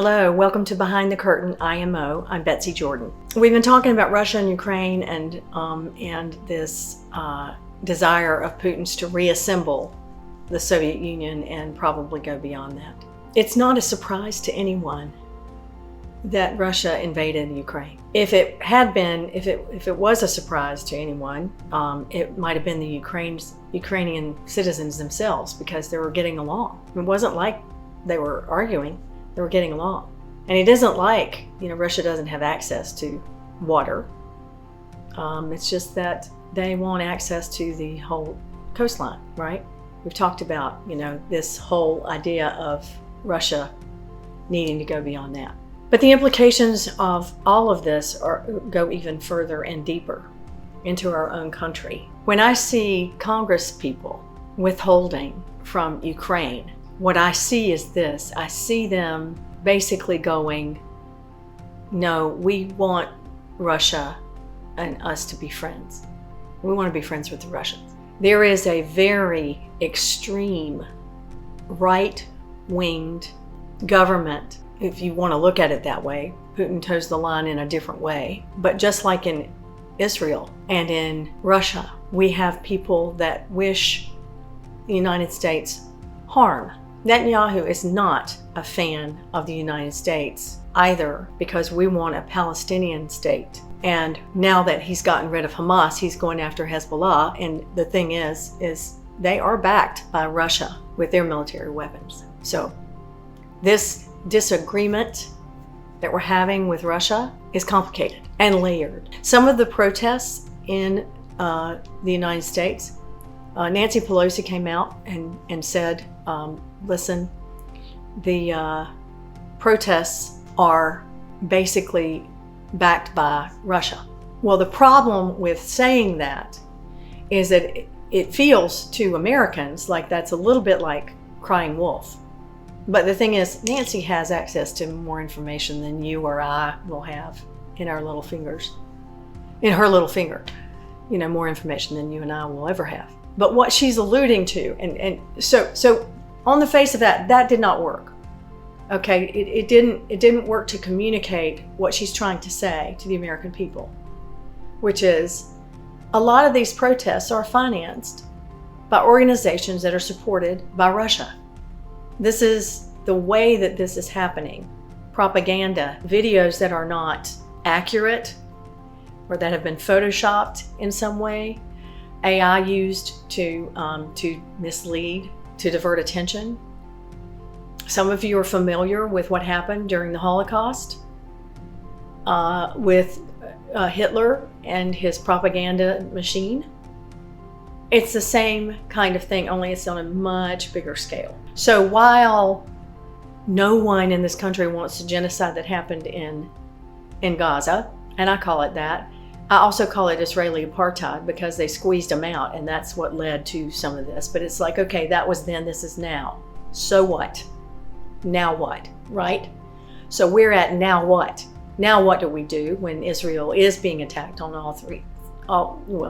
Hello, welcome to Behind the Curtain IMO. I'm Betsy Jordan. We've been talking about Russia and Ukraine and this desire of Putin's to reassemble the Soviet Union and probably go beyond that. It's not a surprise to anyone that Russia invaded Ukraine. If it had been, if it was a surprise to anyone, it might have been the Ukrainian citizens themselves, because they were getting along. It wasn't like they were arguing. They were getting along. And it isn't like, Russia doesn't have access to water. It's just that they want access to the whole coastline, right? We've talked about, this whole idea of Russia needing to go beyond that. But the implications of all of this go even further and deeper into our own country. When I see Congress people withholding from Ukraine, what I see is this. I see them basically going, no, we want Russia and us to be friends. We want to be friends with the Russians. There is a very extreme right-winged government, if you want to look at it that way. Putin toes the line in a different way. But just like in Israel and in Russia, we have people that wish the United States harm. Netanyahu is not a fan of the United States either, because we want a Palestinian state. And now that he's gotten rid of Hamas, he's going after Hezbollah. And the thing is they are backed by Russia with their military weapons. So this disagreement that we're having with Russia is complicated and layered. Some of the protests in the United States, Nancy Pelosi came out and said, listen, the protests are basically backed by Russia. Well, the problem with saying that is that it feels to Americans like that's a little bit like crying wolf. But the thing is, Nancy has access to more information than you or I will have in our little fingers, in her little finger, more information than you and I will ever have. But what she's alluding to, and so on the face of that did not work. Okay, it didn't work to communicate what she's trying to say to the American people, which is a lot of these protests are financed by organizations that are supported by Russia. This is the way that this is happening. Propaganda, videos that are not accurate or that have been photoshopped in some way, AI used to mislead, to divert attention. Some of you are familiar with what happened during the Holocaust with Hitler and his propaganda machine. It's the same kind of thing, only it's on a much bigger scale. So while no one in this country wants the genocide that happened in Gaza, and I call it that, I also call it Israeli apartheid, because they squeezed them out, and that's what led to some of this. But it's like, okay, that was then, this is now. So what? Now what, right? So we're at now what? Now what do we do when Israel is being attacked on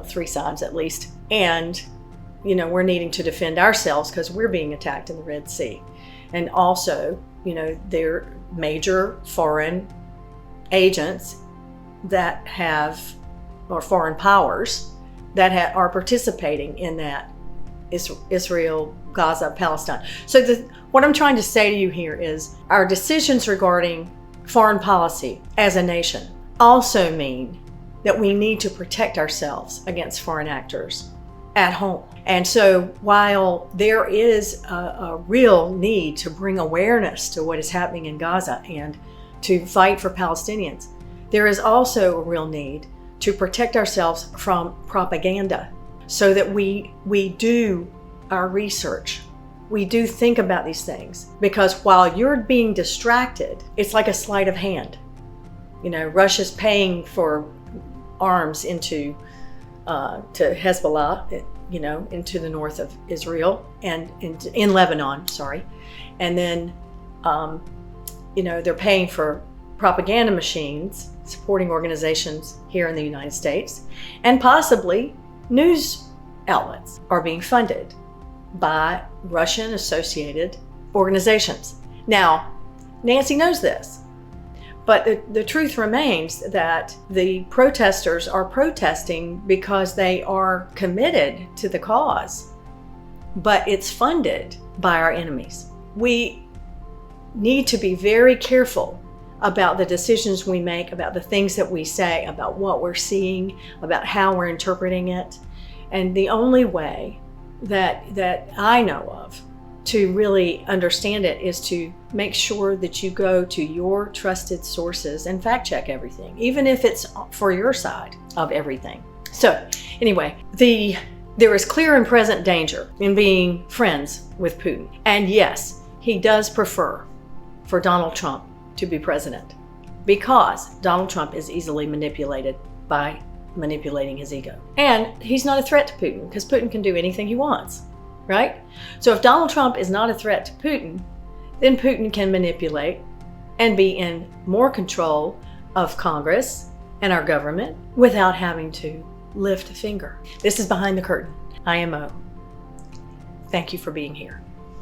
three sides at least? And, we're needing to defend ourselves because we're being attacked in the Red Sea. And also, they're major foreign agents that have, or foreign powers that are participating in that Israel, Gaza, Palestine. So what I'm trying to say to you here is our decisions regarding foreign policy as a nation also mean that we need to protect ourselves against foreign actors at home. And so while there is a real need to bring awareness to what is happening in Gaza and to fight for Palestinians, there is also a real need to protect ourselves from propaganda, so that we do our research. We do think about these things, because while you're being distracted, it's like a sleight of hand. Russia's paying for arms into to Hezbollah, into the north of Israel and in Lebanon, and then they're paying for propaganda machines, supporting organizations here in the United States, and possibly news outlets are being funded by Russian associated organizations. Now, Nancy knows this. But the truth remains that the protesters are protesting because they are committed to the cause, but it's funded by our enemies. We need to be very careful about the decisions we make, about the things that we say, about what we're seeing, about how we're interpreting it. And the only way that I know of to really understand it is to make sure that you go to your trusted sources and fact check everything, even if it's for your side of everything. So anyway, there is clear and present danger in being friends with Putin. And yes, he does prefer for Donald Trump to be president because Donald Trump is easily manipulated by manipulating his ego. And he's not a threat to Putin because Putin can do anything he wants, right? So if Donald Trump is not a threat to Putin, then Putin can manipulate and be in more control of Congress and our government without having to lift a finger. This is Behind the Curtain IMO. Thank you for being here.